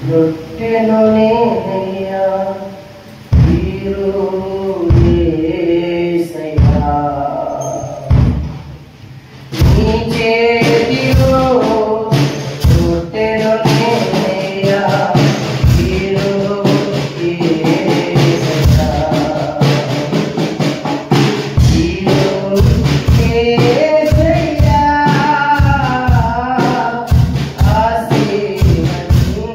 రొట్టెను నేనయ్యా వీరు యేసయ్యా నీ చేతిలో రొట్టెను నేనయ్యా వీరు యేసయ్యా వీరు యేసయ్యా ఆశీర్వదించు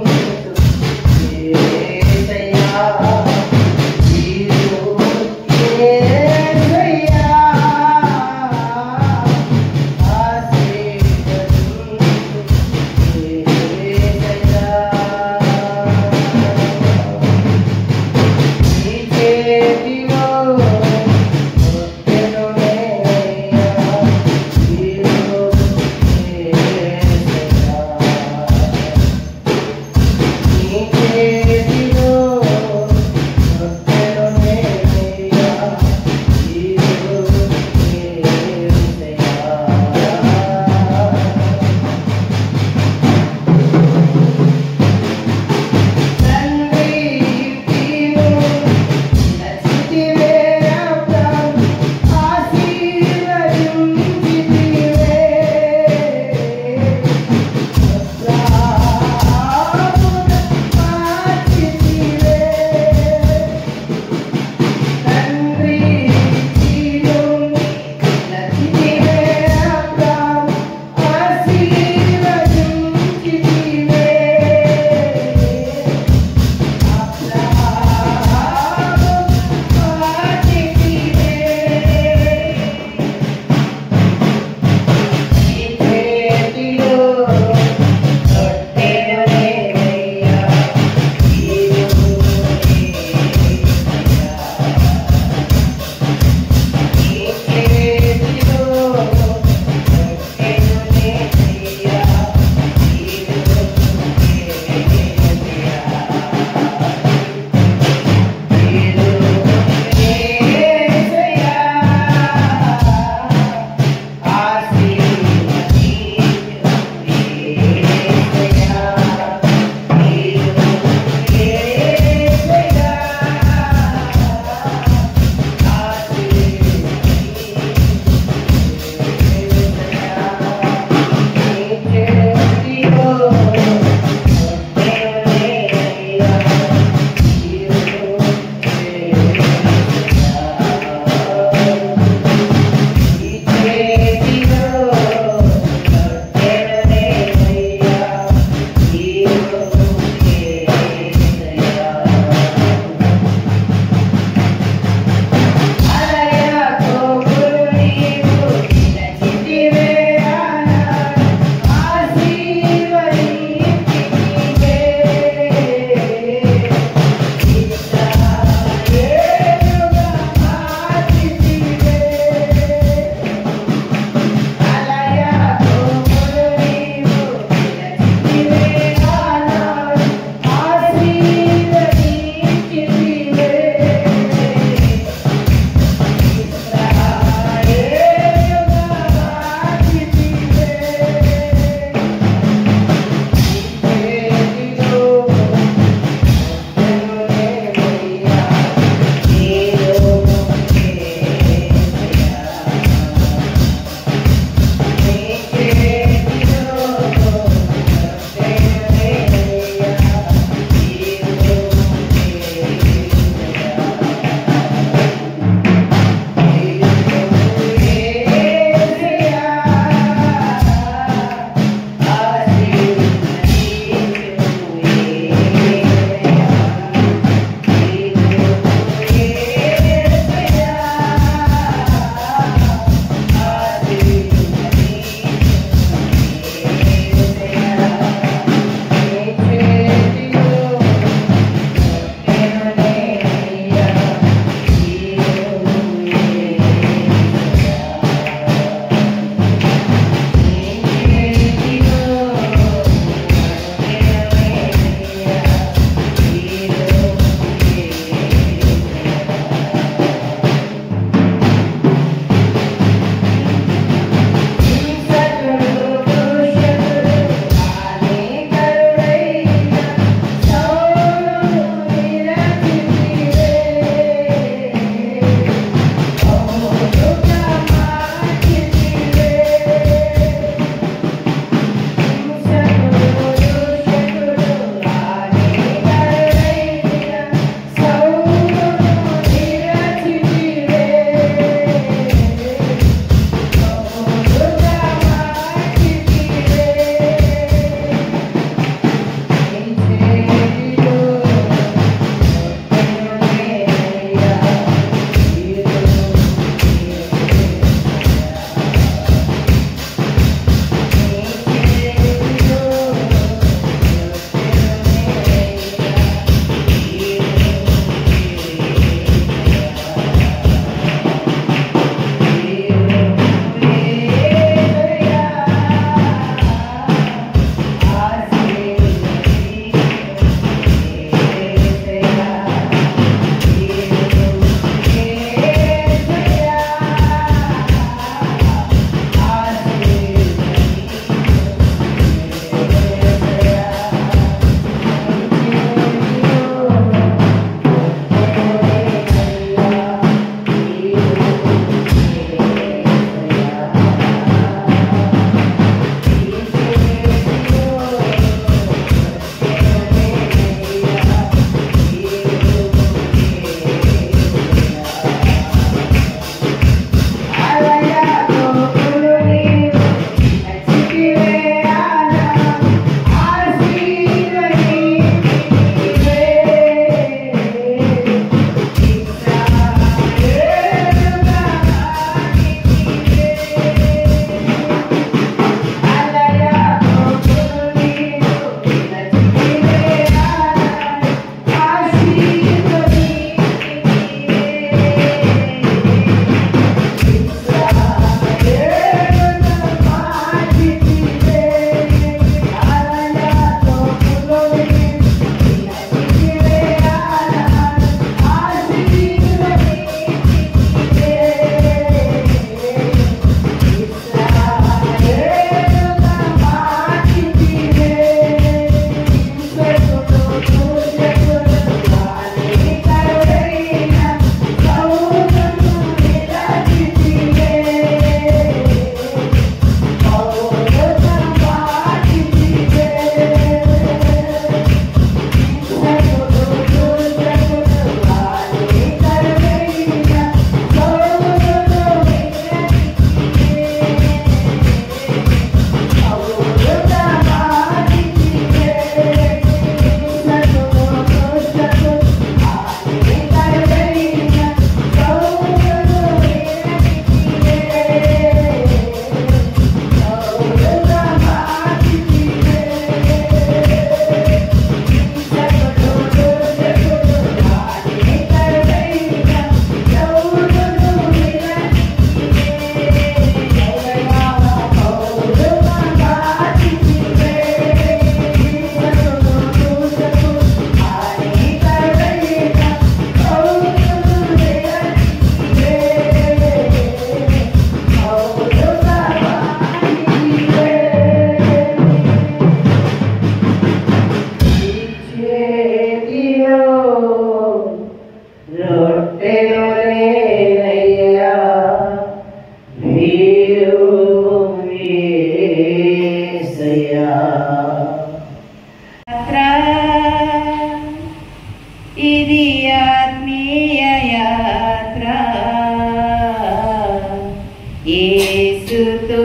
యేసుతో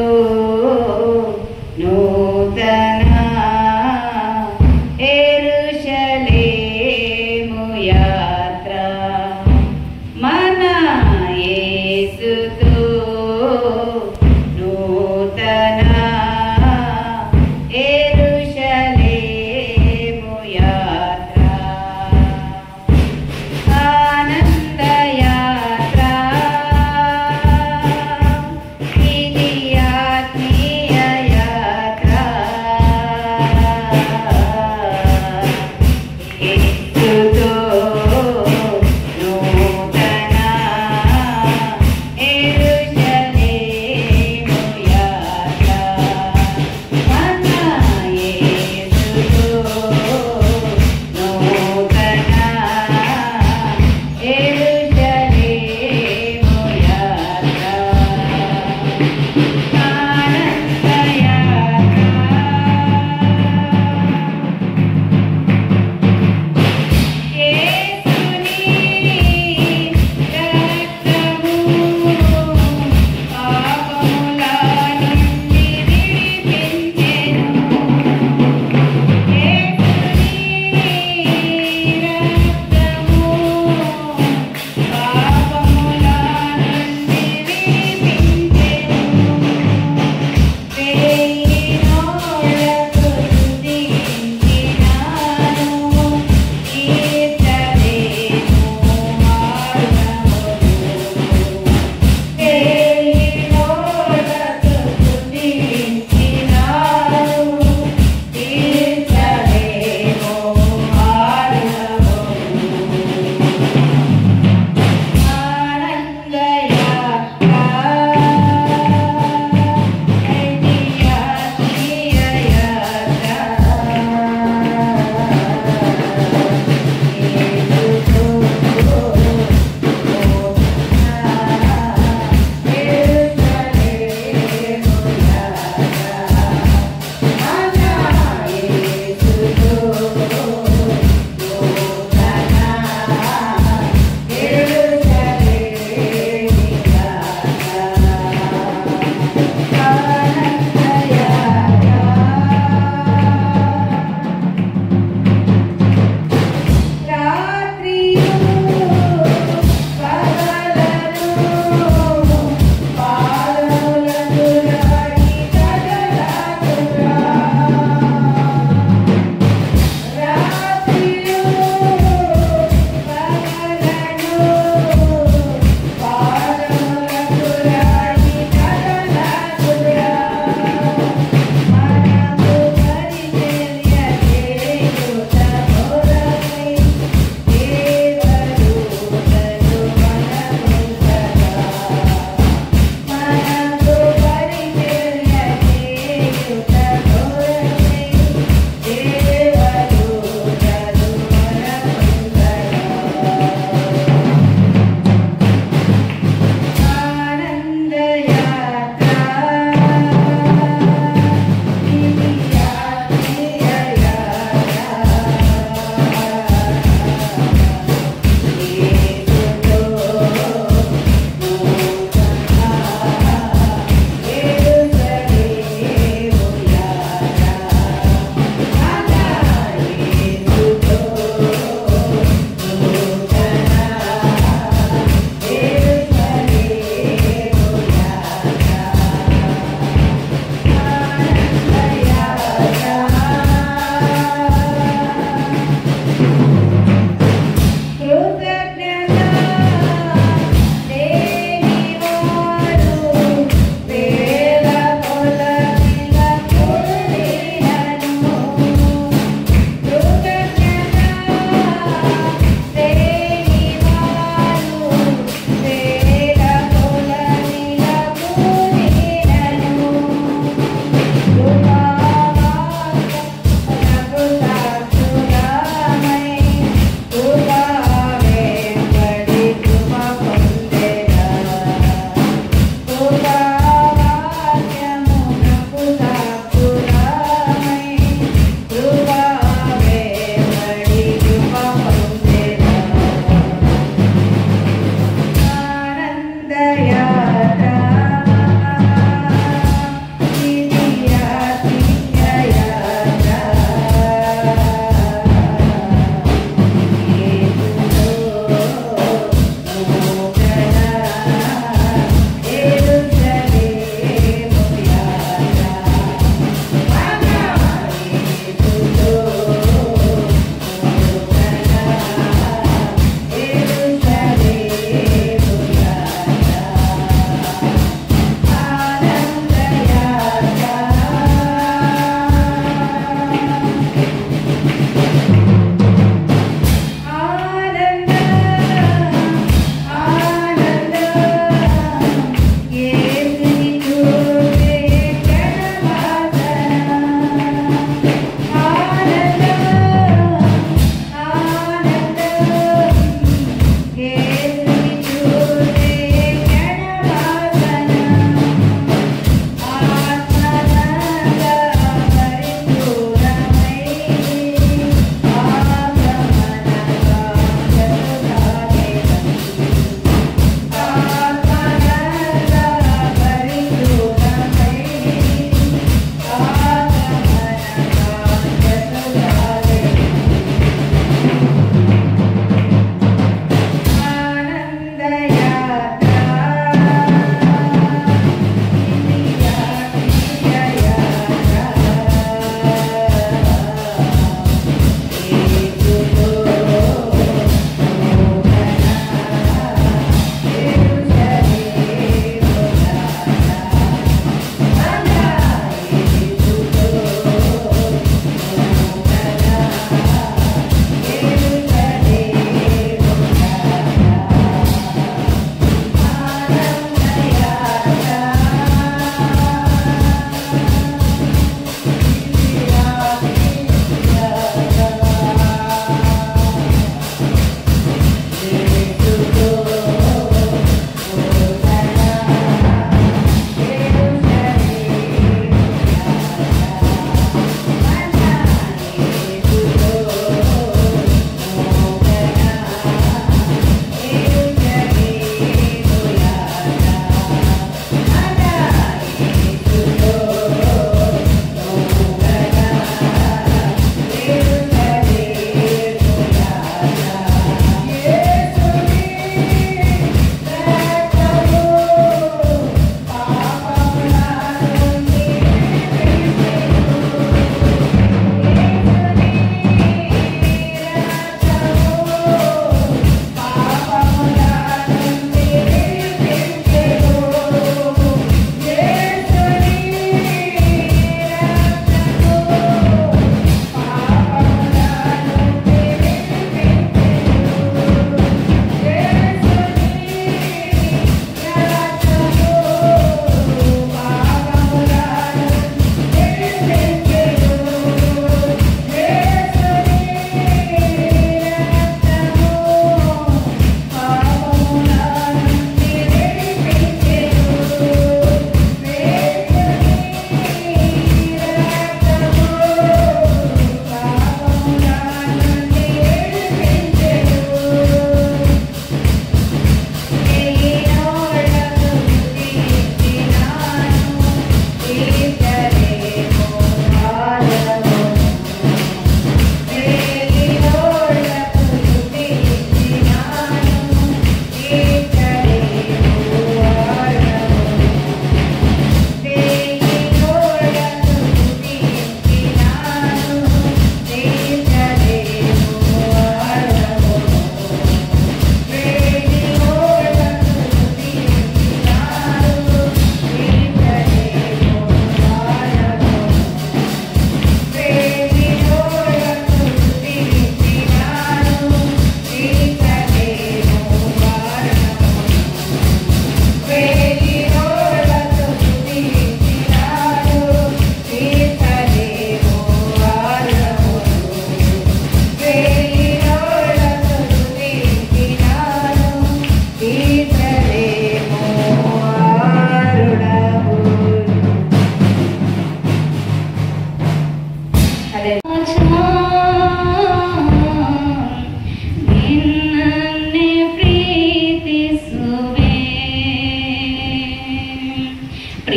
నూతన యెరూషలేము యాత్ర మన యేసుతో నూతన యెరూషలేము యాత్ర ఆనంద యాత్ర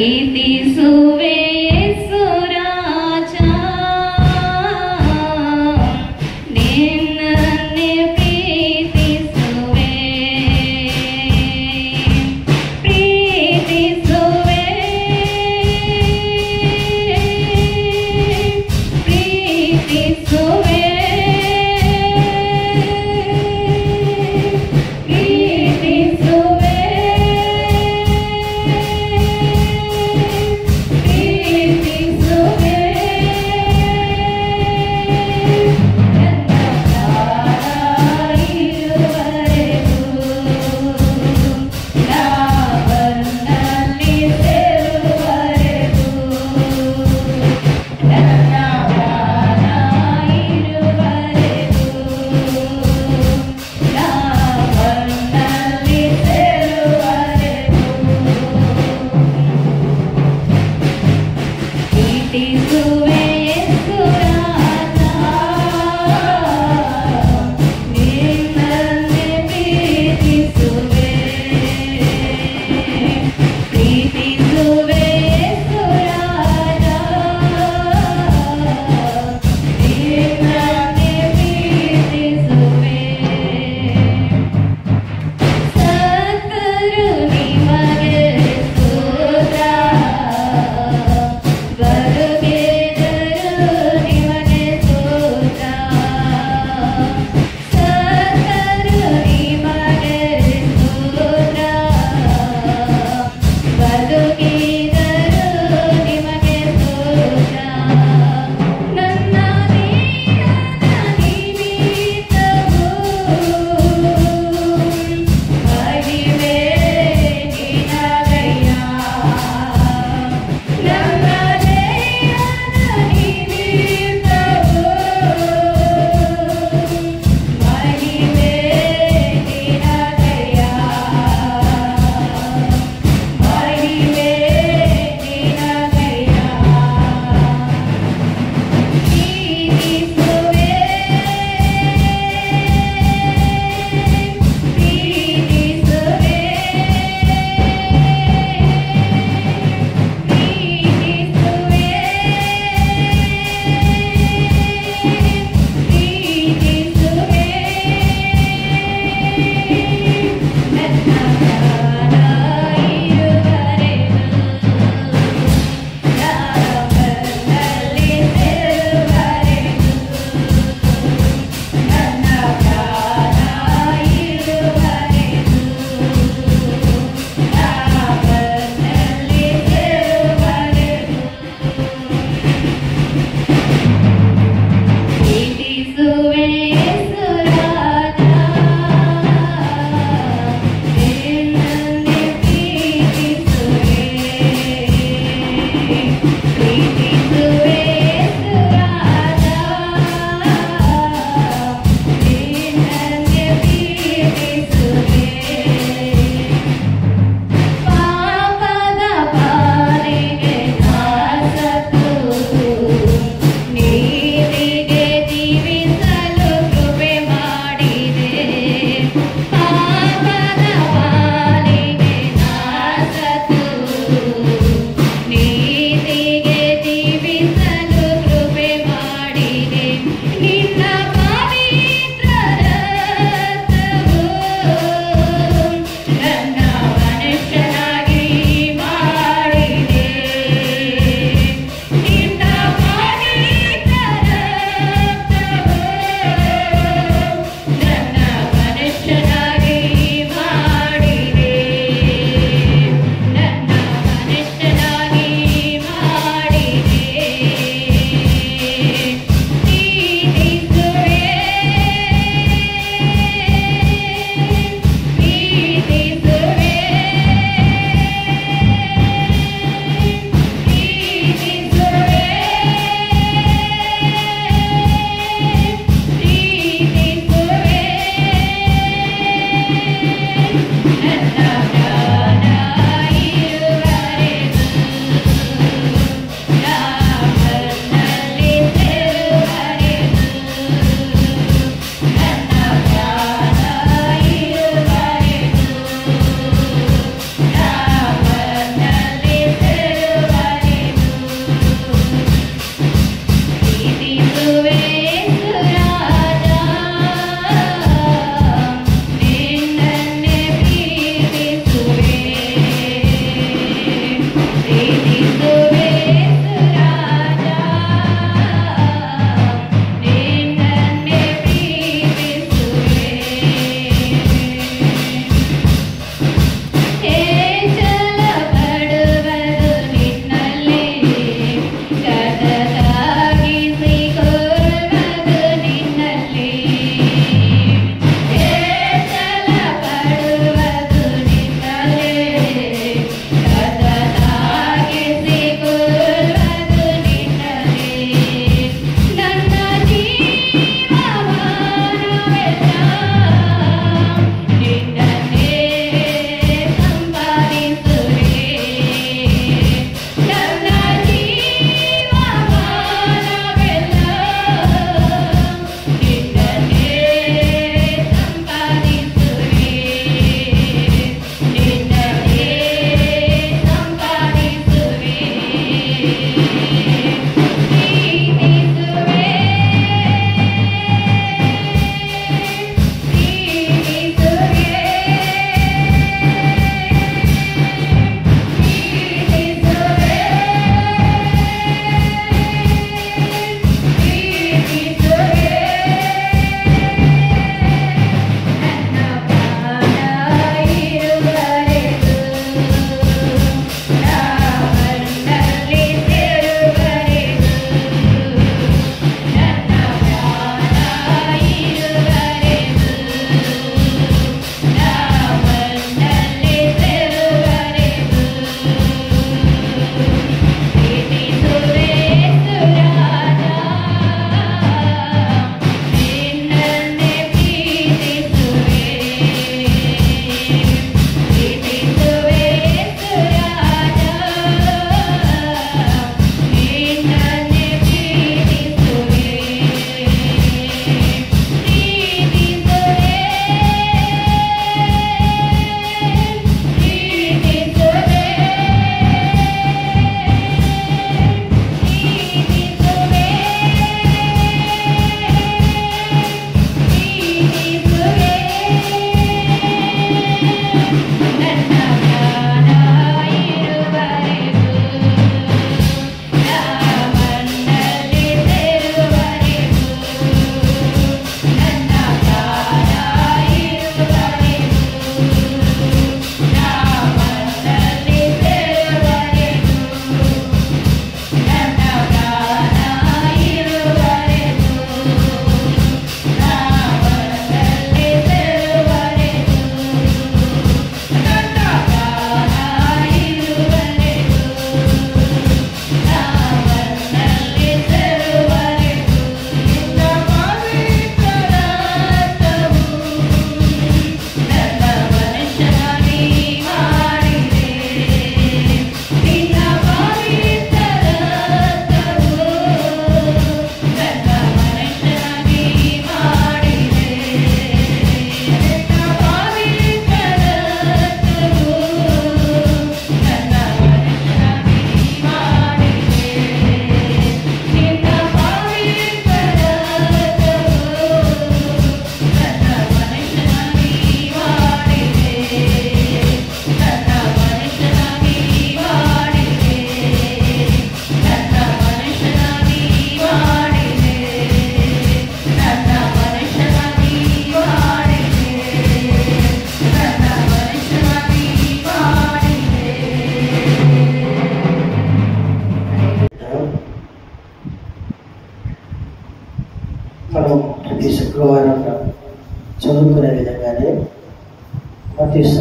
ಪ್ರೀತಿಸುವೆ ಯೇಸು ರಾಜ ನಿನ್ನನ್ನೇ ಪ್ರೀತಿಸುವೆ ಪ್ರೀತಿಸುವೆ ಪ್ರೀತಿಸುವೆ ಪ್ರೀತಿಸುವೆ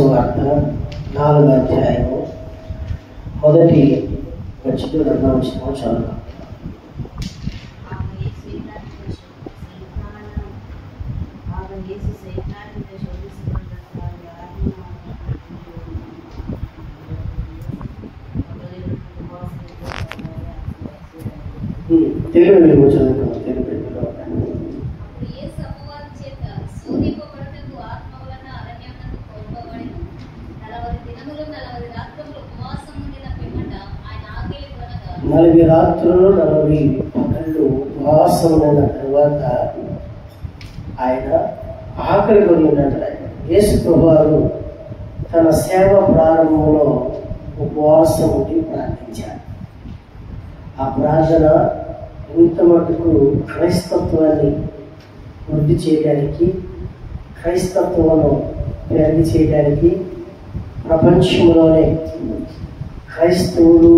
సువార్త 4వ అధ్యాయము మొదటి వచనం 2వ వచనం చదువు. తెలుగు మేము చదువుకున్నాం. తెలుగు నలభై రాత్రులు 40 పగళ్ళు ఉపవాసం ఉన్న తర్వాత ఆయన ఆకలి కొని ఉన్నట్టు. యేసు ప్రభువారు తన సేవ ప్రారంభంలో ఉపవాసం ఉండి ప్రార్థించారు. ఆ ప్రార్థన ఇంత మటుకు క్రైస్తత్వాన్ని వృద్ధి చేయడానికి, క్రైస్తత్వాన్ని పెరిగి చేయడానికి, ప్రపంచంలోనే క్రైస్తవులు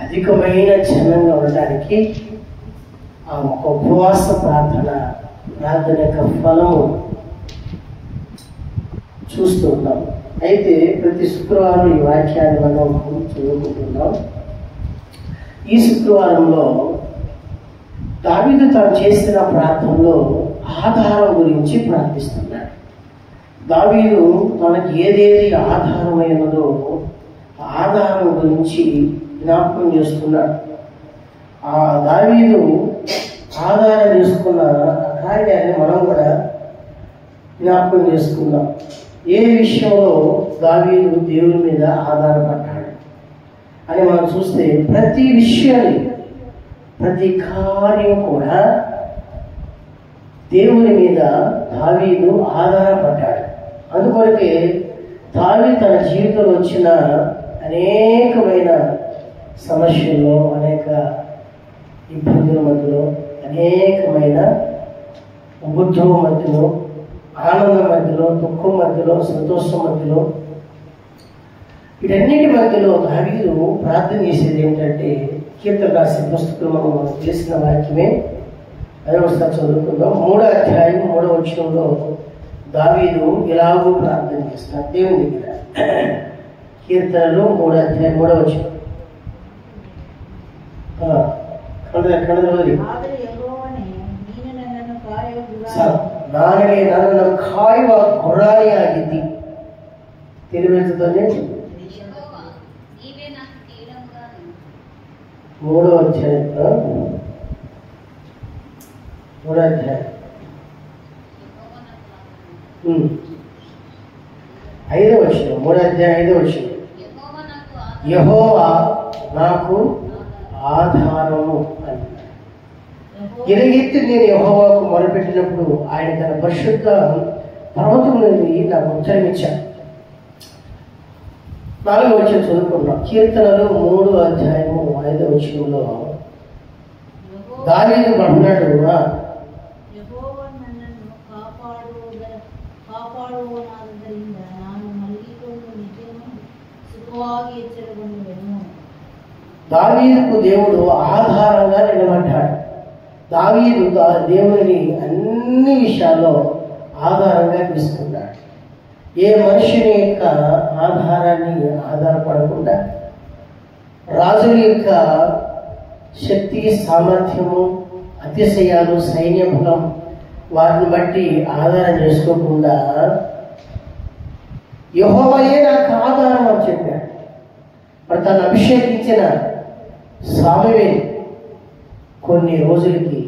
అధికమైన జనంగా ఉండడానికి ఆ ఒక ఉపవాస ప్రార్థన యొక్క ఫలము చూస్తూ ఉన్నాం. అయితే ప్రతి శుక్రవారం ఈ వాక్యాన్ని మనం చదువుకుంటున్నాం. ఈ శుక్రవారంలో దావీదు తాను చేసిన ప్రార్థనలో ఆధారం గురించి ప్రార్థిస్తున్నాడు. దావీదు తనకి ఏదేది ఆధారమైనదో ఆధారం గురించి జ్ఞాపకం చేసుకున్నాడు. ఆ దావీదు ఆధారం చేసుకున్న కార్యాన్ని మనం కూడా జ్ఞాపకం చేసుకుందాం. ఏ విషయంలో దావీదు దేవుని మీద ఆధారపడ్డాడు అని మనం చూస్తే ప్రతి విషయాన్ని, ప్రతి కార్యం కూడా దేవుని మీద దావీదు ఆధారపడ్డాడు. అందుకొరకే దావీదు తన జీవితంలో వచ్చిన అనేకమైన సమస్యల్లో, అనేక ఇబ్బందుల మధ్యలో, అనేకమైన ఉద్యోగం మధ్యలో, ఆనందం మధ్యలో, దుఃఖం మధ్యలో, సంతోషం మధ్యలో, వీటన్నిటి మధ్యలో దావీదు ప్రార్థన చేసేది ఏంటంటే, కీర్తన రాసిన పుస్తకంలో మనం తెలిసిన వాక్యమే. అదే ఒకసారి చదువుకుందాం. 3వ అధ్యాయం 3వ వచనంలో దావీదు ఇలాగూ ప్రార్థన చేస్తున్నాడు దేవుని దగ్గర. కీర్తనలు 3వ అధ్యాయం 3వ వచనం. ನನಗೆ ನನ್ನನ್ನು ಕಾಯುವ ಗುರಾಣಿಯಾಗಿದ್ದಿ. ತಿಳಿಬೇಕಂತಾನೆ 3వ అధ్యాయం 3వ అధ్యాయం 5వ వచనం. 3వ అధ్యాయం 5వ వచనం. యెహోవా నాకు ఆధారము అని. ఎలుగెత్తి నేను యెహోవాకు మొరపెట్టినప్పుడు ఆయన తన పరిశుద్ధ పర్వతం నుండి నాకు ఉత్తరం ఇచ్చాడు. 4వ వచనం చదువుకున్నాం. కీర్తనలు 3వ అధ్యాయము 5వ వచనంలో దావీదు అంటున్నాడు, దావీదుకు దేవుడు ఆధారంగా నిలబడ్డాడు. దావీదు దేవుని అన్ని విషయాల్లో ఆధారంగా తీసుకున్నాడు. ఏ మనుషుని యొక్క ఆధారాన్ని ఆధారపడకుండా, రాజుల యొక్క శక్తి, సామర్థ్యము, అతిశయాలు, సైన్య బలం వాటిని బట్టి ఆధారం చేసుకోకుండా యెహోవాయే నాకు ఆధారం అని చెప్పాడు. మరి తను అభిషేకించిన సామువేలు కొన్ని రోజులకి,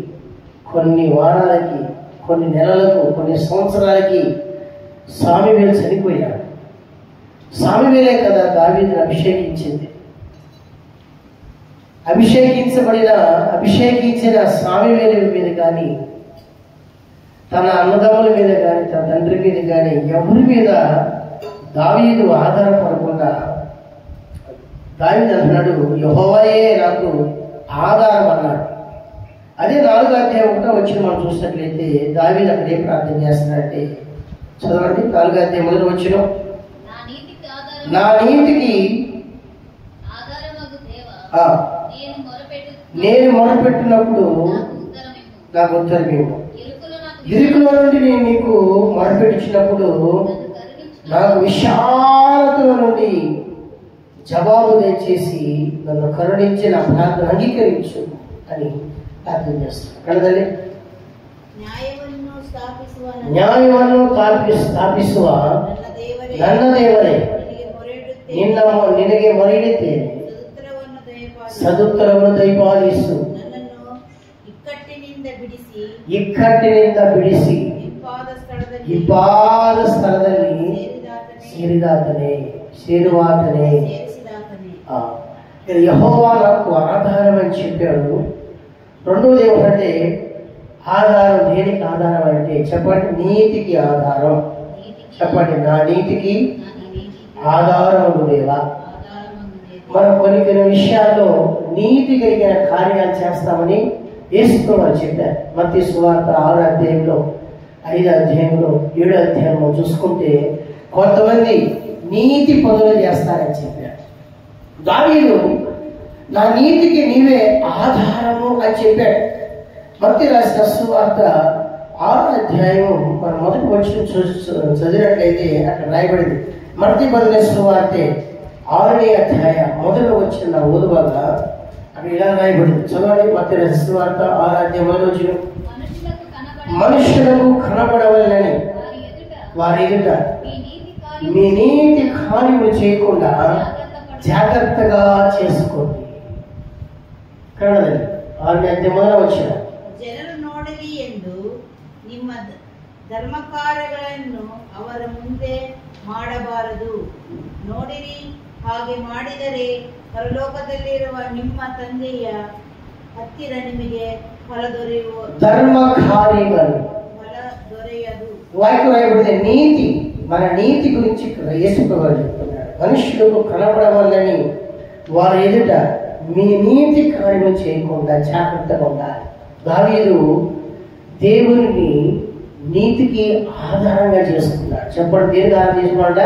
కొన్ని వారాలకి, కొన్ని నెలలకు, కొన్ని సంవత్సరాలకి సామువేలు చనిపోయాడు. సామువేలే కదా దావీదును అభిషేకించింది. అభిషేకించిన సామువేలు మీద కానీ, తన అన్నదమ్ముల మీద కానీ, తన తండ్రి మీద కానీ ఎవరి మీద దావీదు ఆధారపడకుండా దావీదు అంటున్నాడు, యెహోవాయే నాకు ఆధారం అన్నాడు. అదే 4వ అధ్యాయం 1వ వచనం మనం చూసినట్లయితే దావీదు అక్కడ ఏం ప్రార్థన చేస్తున్నాడంటే, చదవండి. 4వ అధ్యాయం 1వ వచనం. నా నీతికి నేను మొరపెట్టినప్పుడు నాకు ఉత్తరం ఇవ్వు. ఇరుకులో నుండి నేను నీకు మొరపెట్టించినప్పుడు నాకు విశాలతలో నుండి జవాబు దయచేసి నన్ను కరుణించి నా ప్రార్థన అంగీకరించు అని ప్రార్థన చేస్తాను. కడదల్లి న్యాయವನ್ನು ಸ್ಥಾಪಿಸುವ ನನ್ನ ದೇವರೇ, ನಿನಗೆ ಮೊರೆಯಿಡುತ್ತೇನೆ, ಸದುತ್ತರವನ್ನು ದಯಪಾಲಿಸು. ಇಕ್ಕಟ್ಟಿನಿಂದ ಬಿಡಿಸಿ ಇಬ್ಬಾದ ಸ್ಥಳದಲ್ಲಿ ಸೇರುವಾತನೇ. యెహోవా నాకు ఆధారం అని చెప్పాడు. రెండోది ఏమంటే ఆధారం. దేనికి ఆధారం అంటే చెప్పండి, నీతికి ఆధారం. చెప్పండి, నా నీతికి ఆధారము దేవా. మనం కొన్ని విషయాల్లో నీతి కలిగిన కార్యాలు చేస్తామని యేసుప్రభువు చెప్పారు. మత్తయి సువార్త 6వ అధ్యాయంలో 5వ అధ్యాయంలో 7వ అధ్యాయంలో చూసుకుంటే కొంతమంది నీతి పనులు చేస్తారని చెప్పారు. దావీదు నా నీతికి నీవే ఆధారము అని చెప్పాడు. మత్తయి రాసిన సువార్త 6వ అధ్యాయం మనం మొదటి వచ్చిన చదివినట్లయితే అక్కడ రాయబడింది. మత్తయి బదులే సువార్తె 6వ అధ్యాయం మొదలు వచ్చిన ఓదుబాగా అక్కడ ఇలా రాయబడింది. చదవండి. మత్తయి రాసిన సువార్త 6వ అధ్యాయం మొదలు వచ్చిన మనుషులకు కనబడవలనని వారి ఎదుట మీ నీతి కార్యములు చేయకుండా జాగ్రత్తగా చేసుకోండి. కన్నడండి 6వ అధ్యాయం మొదలు వచ్చిన ಜನರು ನೋಡಲಿ ಎಂದು ನಿಮ್ಮ ಧರ್ಮ ಕಾರ್ಯಗಳನ್ನು ಅವರ ಮುಂದೆ ಮಾಡಬಾರದು. ನೋಡಿರಿ, ಹಾಗೆ ಮಾಡಿದರೆ ಪರಲೋಕದಲ್ಲಿರುವ ನಿಮ್ಮ ತಂದೆಯ ಹತ್ತಿರ ನಿಮಗೆ ಫಲ ధర్మ కార్యಗಳು దొరయదు. వాక్యం రాయబడితే నీతి, మన నీతి గురించి యేసుప్రభువు చెప్తున్నాడు. మనుషులకు కనబడవాలని వారి ఎదుట మీ నీతి కార్యము చేయకుండా జాగ్రత్తగా ఉండాలి. దావీదు దేవుని నీతికి ఆధారంగా చేసుకున్నాడు. చెప్పండి, దేనికి ఆధారం చేసుకున్నాడ?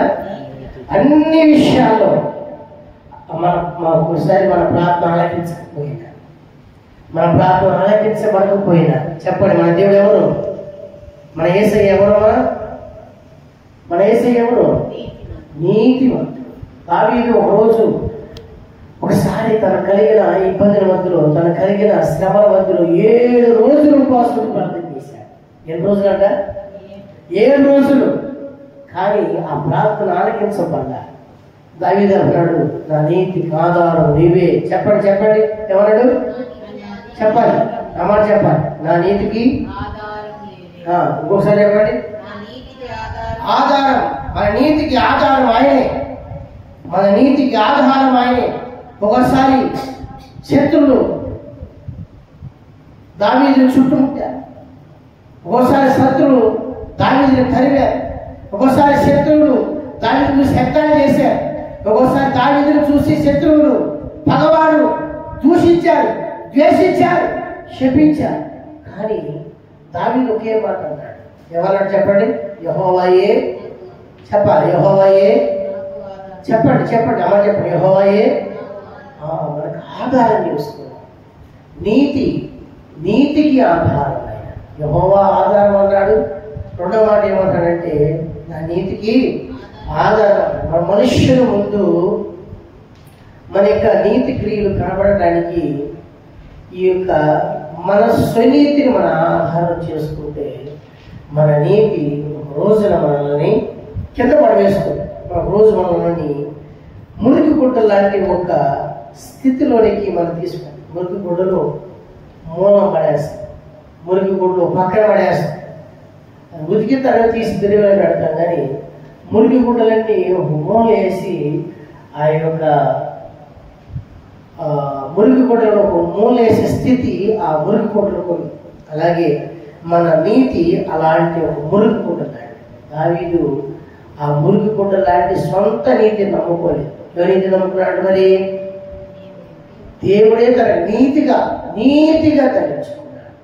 అన్ని విషయాల్లో ఒకసారి మన ప్రార్థన ఆలకించకపోయినా, చెప్పండి, మన దేవుడు ఎవరు? మన యేసయ్య ఎవరమ్మా? మన యేసయ్య ఎవరు? నీతిమంతుడు. దావీదు ఒకసారి తన కలిగిన ఇబ్బందుల మధ్యలో, తన కలిగిన శ్రమల మధ్యలో 7 రోజులు ఉపవాసం ప్రార్థన చేశాడు. ఎన్ని రోజులు అంట? 7 రోజులు. కానీ ఆ ప్రార్థన ఆలకించబడ్డా. దావీదు అన్నాడు, నా నీతికి ఆధారం నీవే. చెప్పండి ఏమన్నాడు? చెప్పండి, అమ్మ చెప్పండి. నా నీతికి ఇంకొకసారి చెప్పండి. ఆధారం, మన నీతికి ఆధారం ఆయనే. మన నీతికి ఆధారం ఆయనే. ఒకసారి శత్రువులు దావీదుని చుట్టుముట్టారు. ఒకసారి శత్రువులు దావీదుని తరివారు. ఒకసారి శత్రువులు దావీదుని చూసి హెచ్చరిక చేశారు. ఒక్కోసారి దావీదుని చూసి శత్రువులు పగవారు దూషించారు, ద్వేషించారు, శపించారు. కానీ దావీదు ఒకే మాట అన్నాడు. ఎవరన్నాడు చెప్పండి? యెహోవాయే. చెప్పాలి, యెహోవాయే. చెప్పండి అమ్మ చెప్పండి, యెహోవాయే మనకు ఆధారం చేసుకున్నాం. నీతికి ఆధారం ఆయన యెహోవా ఆధారం అన్నాడు. రెండో మాట ఏమంటాడంటే నా నీతికి ఆధారం. మన మనుష్యుల ముందు మన యొక్క నీతి క్రియలు కనబడటానికి ఈ యొక్క మన స్వనీతిని మన ఆధారం చేసుకుంటే మన నీతి ఒక రోజున మనల్ని కింద పడవేస్తుంది. ఒక రోజు మనల్ని మురికి గుడ్డ లాంటి ఒక స్థితిలోనికి మనం తీసుకుంటాం. మురికి గుడ్డలో మూలం పడేస్తాం, మురికి గుడ్డలో పక్కన పడేస్తాం. ఉతికి తరగ తీసి తిరిగి పెడతాం. కానీ మురికి గుడ్డలన్నీ ఒక మూల వేసి ఆ యొక్క మురికి గుడ్డలో ఒక మూల వేసే స్థితి ఆ మురికి గుడ్డలకు. అలాగే మన నీతి అలాంటి ఒక మురికి గుడ్డ లాంటి. దావీదు ఆ మురికి గుడ్డ లాంటి సొంత నీతిని నమ్ముకోలేదు. ఎవరైతే నమ్ముకున్నాడు? మరి దేవుడే తన నీతిగా తగ్గించుకున్నాడు.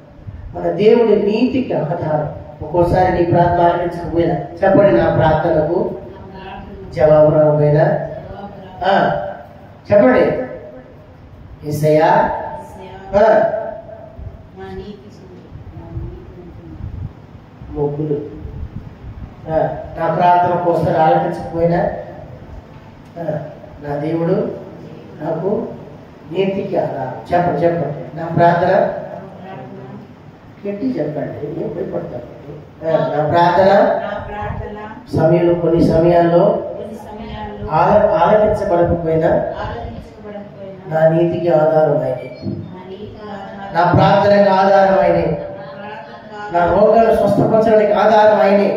మన దేవుడి నీతికి ఆధారం. ఒక్కోసారి నీ ప్రార్థన ఆలకించకపోయినా చెప్పండి, నా ప్రార్థనకు జవాబు రాకపోయినా చెప్పండి, యేసయ్యా మొగ్గులు నా ప్రార్థన కోసం ఆలకించకపోయినా నా దేవుడు నాకు నీతికి ఆధారం. చెప్పండి నా ప్రార్థన గట్టి చెప్పండి, ఏం భయపడతారు. నా ప్రార్థన సమయంలో కొన్ని సమయాల్లో ఆలకించబడకపోయినా నా నీతికి ఆధారం అయినాయి, నా ప్రార్థనకు ఆధారం అయినాయి, నా రోగాలు స్వస్థపరచడానికి ఆధారం అయినాయి,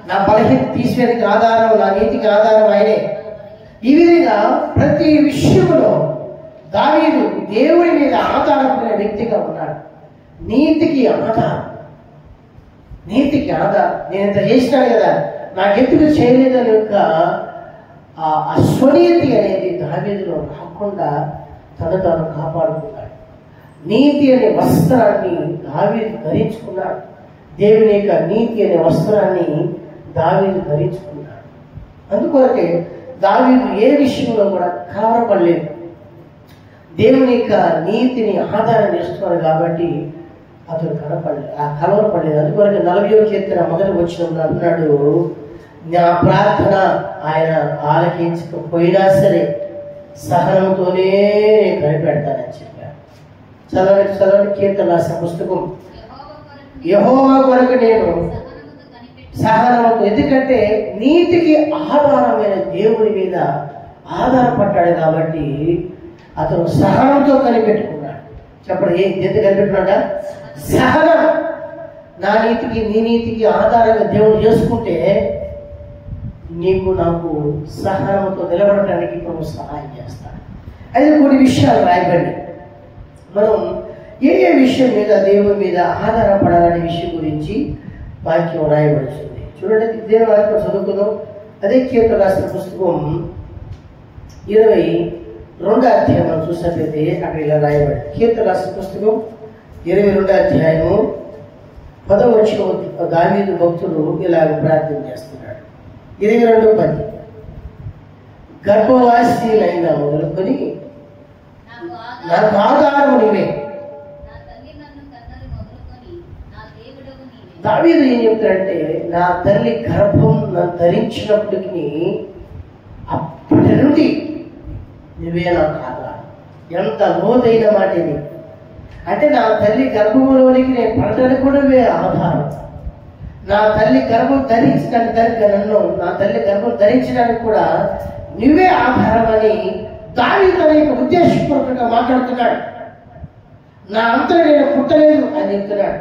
నా బలహీనత తీసేందుకు ఆధారం, నా నీతికి ఆధారం అయినాయి. ఈ విధంగా ప్రతి విషయంలో దావీదు దేవుడి మీద ఆధారపడిన వ్యక్తిగా ఉన్నాడు. నీతికి ఆధారం. నేను ఇంత చేసినాను కదా, నాకెందుకు చేయలేదని యొక్క ఆ స్వనీతి అనేది దావీదులో రాకుండా తాను కాపాడుకున్నాడు. నీతి అనే వస్త్రాన్ని దావీదు ధరించుకున్నాడు. దేవుని యొక్క నీతి అనే వస్త్రాన్ని దావీదు ధరించుకున్నాడు. అందుకొరకే దావీదు ఏ విషయంలో కూడా కలవరపడలేదు. దేవుని యొక్క నీతిని ఆధారం చేస్తున్నాడు కాబట్టి అతడు కలవరపడలేదు. అందుకొరకే 40వ కీర్తన మొదటి వచనంలో అంటున్నాడు, నా ప్రార్థన ఆయన ఆలకించకపోయినా సరే సహనంతోనే కనిపెడతానని చెప్పాడు. చదవండి కీర్తన రాసిన పుస్తకం. యెహోవా కొరకు నేను సహనంతో, ఎందుకంటే నీతికి ఆధారమైన దేవుని మీద ఆధారపడ్డాడు కాబట్టి అతను సహనంతో కనిపెట్టుకున్నాడు. చెప్పండి, ఎందుకు కనిపెట్టుకున్నాడా? సహనం. నా నీతికి నీ నీతికి ఆధారంగా దేవుడు చేసుకుంటే నీకు నాకు సహనంతో నిలబడటానికి ప్రభు సహాయం చేస్తాడు. అయితే కొన్ని విషయాలు రాయబడి మనం ఏ విషయం మీద దేవుని మీద ఆధారపడాలనే విషయం గురించి వాక్యం రాయబడుతుంది. చూడండి, దేవుని వాక్యం చదువుకుందాం. అదే కీర్తన రాసిన పుస్తకం 22వ అధ్యాయం మనం చూసినట్లయితే అక్కడ ఇలా రాయబడి, కీర్తన రాసిన పుస్తకం 22వ అధ్యాయము 10వ వచనం దావీదు భక్తుడు ఇలాగ ప్రార్థన చేస్తున్నాడు. 22:10 గర్భవాసినైనా మొదలుకొని నాకు ఆధారము నీవే. దావీదు ఏం చెప్తాడంటే, నా తల్లి గర్భం నన్ను ధరించినప్పటికీ అప్పటి నుండి నువ్వే నాకు ఆధారం. ఎంత లోతైన మాట ఇది అంటే, నా తల్లి గర్భంలోనికి నేను పడటానికి కూడా నువ్వే ఆధారం. నా తల్లి గర్భం నన్ను నా తల్లి గర్భం ధరించడానికి కూడా నువ్వే ఆధారం అని దావీదు తన యొక్క ఉద్దేశపూర్వకంగా మాట్లాడుతున్నాడు. నా అంతా నేను పుట్టలేదు అని చెప్తున్నాడు.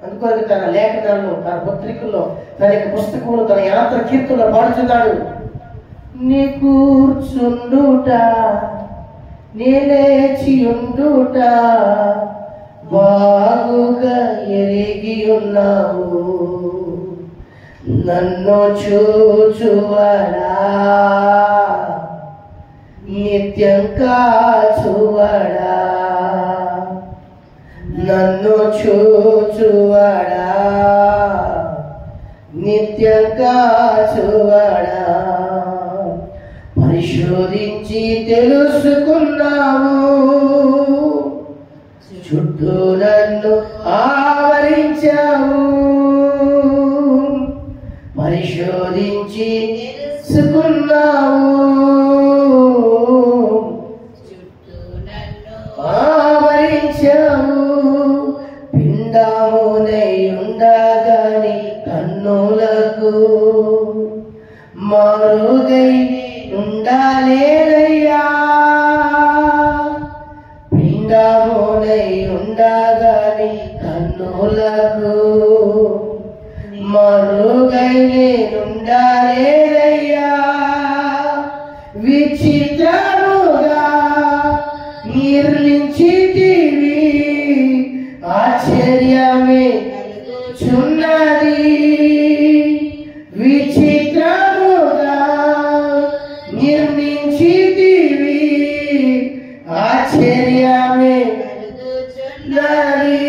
అందుకొరకు తన లేఖనాల్లో, తన పత్రికల్లో, తన యొక్క పుస్తకంలో, తన యాత్ర కీర్తనలో పాడుతున్నాడు, నీ కూర్చుండుట నీ లేచి ఉండుట బాగుగా ఎరిగి ఉన్నావు, నన్ను చూచువడా నిత్యం కాచువడా, నన్ను చూచువడా నిత్యం కాచువడా, పరిశోధించి తెలుసుకున్నావు, చుట్టూ నన్ను ఆవరించావు, పరిశోధించి తెలుసుకున్నావు, ఆవరించావు, పిండమునై ఉండగాని కన్నులకు మరుగై ఉండాలేనయ్యా, పిండమునై ఉండగాని కన్నులకు మరుగై నేనుండాలేనయ్యా, విచిత్రముగా నిర్లించితివి, ఆశ్చర్యమే చున్నది, విచిత్రముగా నిర్మించితివి, ఆశ్చర్యమే చున్నది,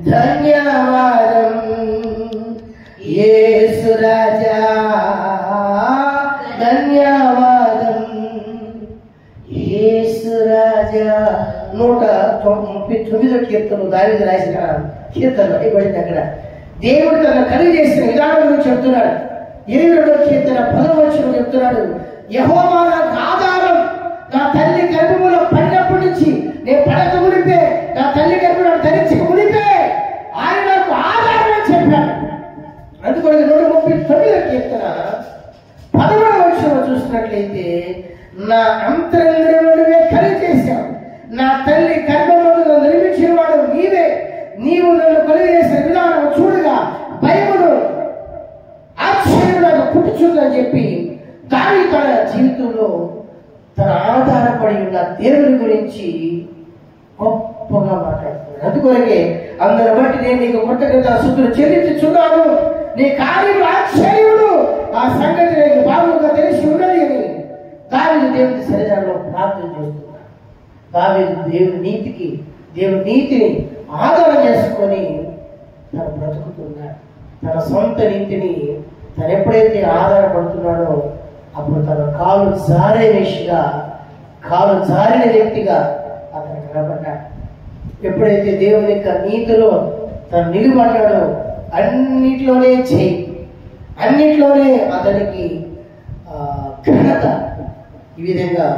ధన్యవాదం యేసు రాజా, ధన్యవాదం యేసు రాజా. 139వ కీర్తన దావీదు రాసిన కీర్తన ఇవ్వబడింది. అక్కడ దేవుడు తన కలిగి చేసిన విధానం గురించి చెప్తున్నాడు. 22వ కీర్తన 10వ వచనం చెప్తున్నాడు, యెహోవా నాకు ఆధారం, నా తల్లి గర్భములో పడినప్పటి నుంచి నేను పడక మునిపే, నా తల్లి గర్భంలో ధరించక మునిపే ఆయన నాకు ఆధారం అని చెప్పాడు. అందుకని 139వ కీర్తన 11వ వచనం చూసినట్లయితే, నా అంతరంగంలోనే కలిగి చేశావు, నా తల్లి గర్భంలో నిర్మించిన వాడు నీవే, నీవు నన్ను కలిగి చేసిన విధానం చూడగా భయమును ఆశ్చర్యం నాకు పుట్టుచుందని చెప్పి దావీదు తన జీవితంలో తన ఆధారపడి ఉన్న దేవుని గురించి గొప్పగా మాట్లాడుతున్నాడు. అందుకొరకే అందరి బట్టి నేను నీకు కృతజ్ఞత స్తుతులు చెల్లించుచున్నాను, నీ కార్యములు ఆశ్చర్యములు, ఆ సంగతి నీకు బాగుగా తెలిసి ఉన్నది అని దావీదు దేవుని శరీరంలో ప్రార్థన చేస్తున్నాడు. దావీదు దేవుని నీతిని ఆధారం చేసుకొని తను బ్రతుకుతున్నాడు. తన సొంత నీతిని తను ఎప్పుడైతే ఆధారపడుతున్నాడో అప్పుడు తన కాలు జారిన వ్యక్తిగా అతను కనబడ్డాడు. ఎప్పుడైతే దేవుని యొక్క నీతిలో తను నిలబడ్డాడో అన్నిట్లోనే అన్నిట్లోనే అతనికి ఘనత. ఈ విధంగా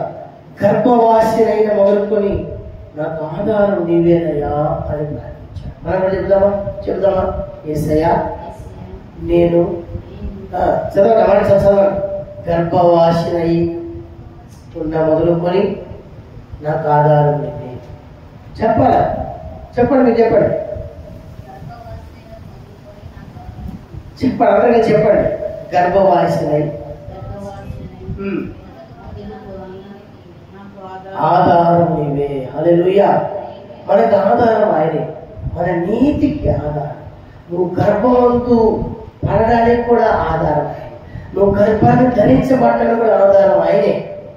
గర్భవాసినైన మొదలుకొని నాకు ఆధారం నీవేనయ్యా అని ప్రార్థించాడు. మనం కూడా చెప్దామా యేసయ్యా నేను చదవండి గర్భవాసినై ఉన్న మొదలుకొని నాకు ఆధారం నీవే. చెప్పండి మీరు చెప్పండి అందరికీ చెప్పండి. గర్భవాసినై ఆధారం నీవే. హల్లెలూయా. మనకు ఆధారం ఆయనే, మన నీతికి ఆధారం. నువ్వు గర్భవంతు పడడానికి కూడా ఆధారం ఆయన. నువ్వు గర్భాన్ని ధరించబడడానికి కూడా ఆధారం ఆయనే.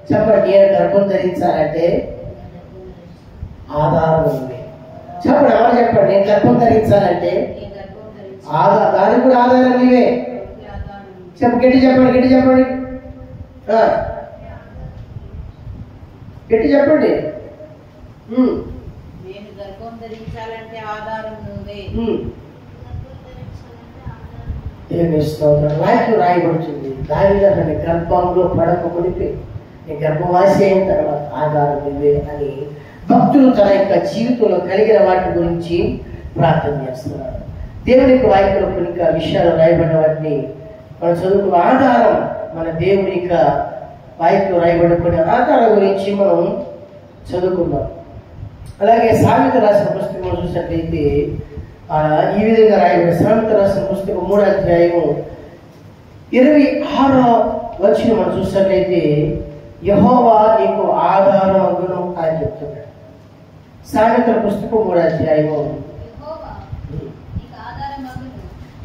చెప్పండి, నేను గర్భం ధరించాలంటే ఆధారం ఉంది. చెప్పండి, ఎవరు చెప్పండి, నేను గర్భం ధరించాలంటే దానికి కూడా ఆధారం నీవే. గట్టి చెప్పండి గట్టి చెప్పండి. నేను గర్భం ధరించాలంటే ఆధారం నువ్వే. వాక్యం రాయబడుతుంది, దానిలో తన గర్భంలో పడక మునిపే నీ గర్భవాసి అయిన తర్వాత ఆధారం నువ్వే అని భక్తులు తన యొక్క జీవితంలో కలిగిన వాటి గురించి ప్రార్థన చేస్తున్నారు. దేవుని యొక్క వాక్యంలో కొన్ని విషయాలు రాయబడిన వాటిని మనం చదువుకున్న ఆధారం, మన దేవుని యొక్క వాక్యంలో రాయబడిన కొన్ని ఆధారం గురించి మనం చదువుకున్నాం. అలాగే సామెత రాసిన పుస్తకం చూసినట్లయితే ఈ విధంగా రాయబడిన సామెత రాసిన పుస్తకం 3వ అధ్యాయము 26వ వచనం మనం చూసినట్లయితే యెహోవా నీకు ఆధారమగును అని చెప్తున్నాడు. సామెతల పుస్తకం 3వ అధ్యాయము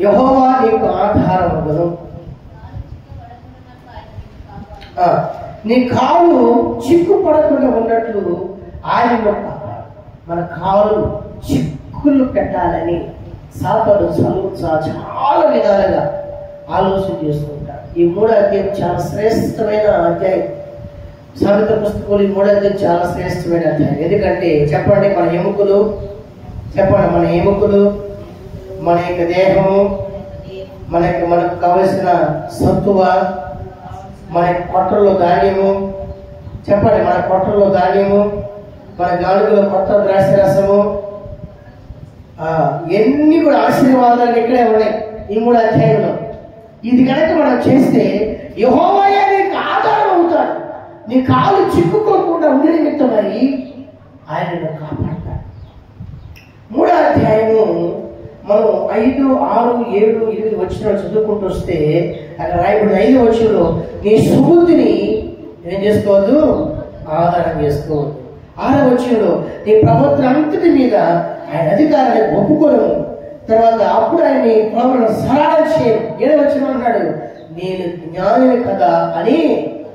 యెహోవా నీకు ఆధారమగును, నీ కాలు చిక్కు పడకుండా ఉన్నట్లు ఆయన మన కాలు చిక్కులు పెట్టాలని సాపలు చాలా విధాలుగా ఆలోచన చేస్తుంటారు. ఈ 3వ అధ్యాయం చాలా శ్రేష్టమైన అధ్యాయం. సామెత పుస్తకంలో ఈ 3వ అధ్యాయం చాలా శ్రేష్టమైన అధ్యాయం. ఎందుకంటే చెప్పండి, మన ఎముకలు మన యొక్క దేహము, మనకు కావలసిన సత్తువ, మన పొట్టల్లో ధాన్యము, చెప్పండి మన పొట్టల్లో ధాన్యము, మన గాడుగులో కొత్త ద్రాక్ష రసము, ఎన్ని కూడా ఆశీర్వాదాలు ఇక్కడే ఉన్నాయి ఈ 3వ అధ్యాయంలో. ఇది కనుక మనం చేస్తే యెహోవాయే నీకు ఆధారం అవుతాడు. నీ కాలు చిక్కుకోకుండా ఉండే నిమిత్తమై ఆయన కాపాడతాడు. 3వ అధ్యాయము మనం 5, 6, 7, 8 వచనాలు చదువుకుంటూ వస్తే అక్కడ రాయబడిన 5వ వచనంలో నీ సుబుద్ధిని ఏం చేసుకోవద్దు, ఆధారం చేసుకోవద్దు. 6వ వచనంలో నీ ప్రవర్తన అంతటి మీద ఆయన అధికారాన్ని ఒప్పుకోను, తర్వాత అప్పుడు ఆయన్ని ప్రవర్తన సరళం చేయను. 7వ వచనం అన్నాడు నేను జ్ఞానిని కదా అని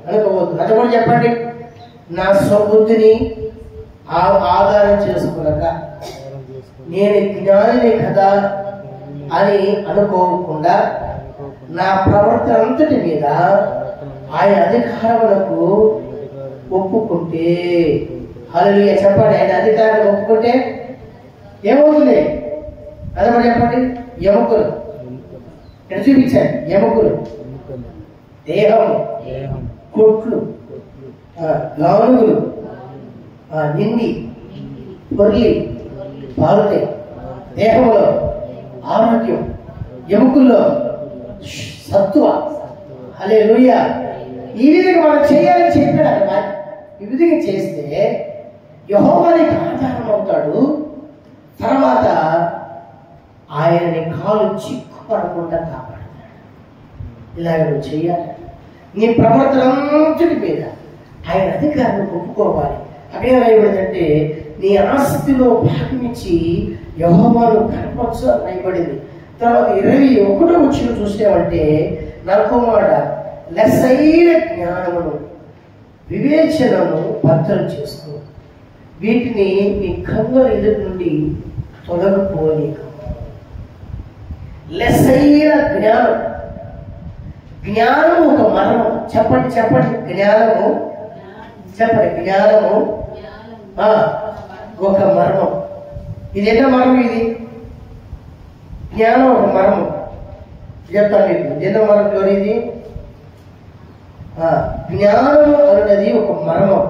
అనుకోవద్దు. అది కూడా చెప్పండి, నా స్వబుద్ధిని ఆధారం చేసుకున్నాక నేను జ్ఞానిని కదా అని అనుకోకుండా నా ప్రవర్తన అంతటి మీద ఆయన అధికారములకు ఒప్పుకుంటే, హల్లెలూయా చెప్పండి, ఆయన అధికారాన్ని ఒప్పుకుంటే ఏమవుతుంది? అది కూడా చెప్పండి. ఎముకలు. ఇక్కడ చూపించాడు ఎముకలు, దేహము, కొట్లు, గానుగులు, నిండి, పొర్లి, పారుతాయి. దేహంలో ఆరోగ్యం, ఎముకల్లో సత్తువ. హల్లెలూయా. ఈ విధంగా మనం చేయాలని చెప్పాడు అన్నమాట. ఈ విధంగా చేస్తే యెహోవా నీకు ఆధారం అవుతాడు. తర్వాత ఆయనని కాలు చిక్కు పడకుండా కాపాడతాడు. ఇలాగ నువ్వు చేయాలి. నీ ప్రవర్తనంతటి మీద ఆయన అధికారాన్ని ఒప్పుకోవాలి. అక్కడ రాయబడిందంటే నీ ఆస్తిలో భాగమిచ్చి యెహోవాను కనపరచు అని రాయబడింది. తర్వాత 21వ వచనం చూసామంటే నా కుమారుడ లెస్సైన జ్ఞానమును వివేచనను భద్రం చేసుకో, వీటిని నీ కన్నుల ఎదుటి నుండి తొలగిపోనీకు. లెస్సైన జ్ఞానం. జ్ఞానము ఒక మరణం. చెప్పండి చెప్పండి, జ్ఞానము చెప్పండి. జ్ఞానము ఒక మర్మం. ఇది ఎన్న మర్మం? ఇది జ్ఞానం ఒక మర్మం. చెప్తాను మీకు ఎన్న మర్మం. ఇది జ్ఞానము అనేది ఒక మర్మం.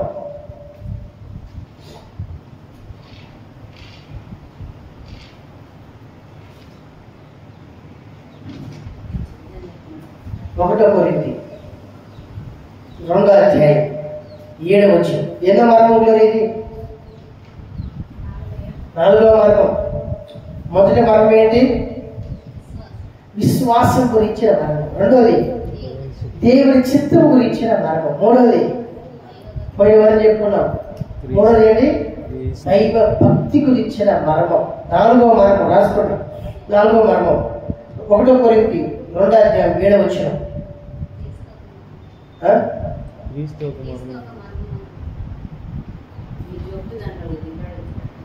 ఒకటో కొరింథీ 2వ అధ్యాయం 7వ వచనం. ఎన్నో మర్మంలో ఇది? 4వ మర్మం. మొదటి మర్మం ఏంటి? విశ్వాసం గురించిన మర్మం. రెండోది దేవుని చిత్తం గురించిన మర్మం. మూడోది పోయి వారు చెప్పుకున్నాం. మూడోది ఏంటి? దైవ భక్తి గురించిన మర్మం. 4వ మర్మం రాసుకోండి. 4వ మర్మం 1 కొరింథీ 2వ అధ్యాయం 7వ వచనం.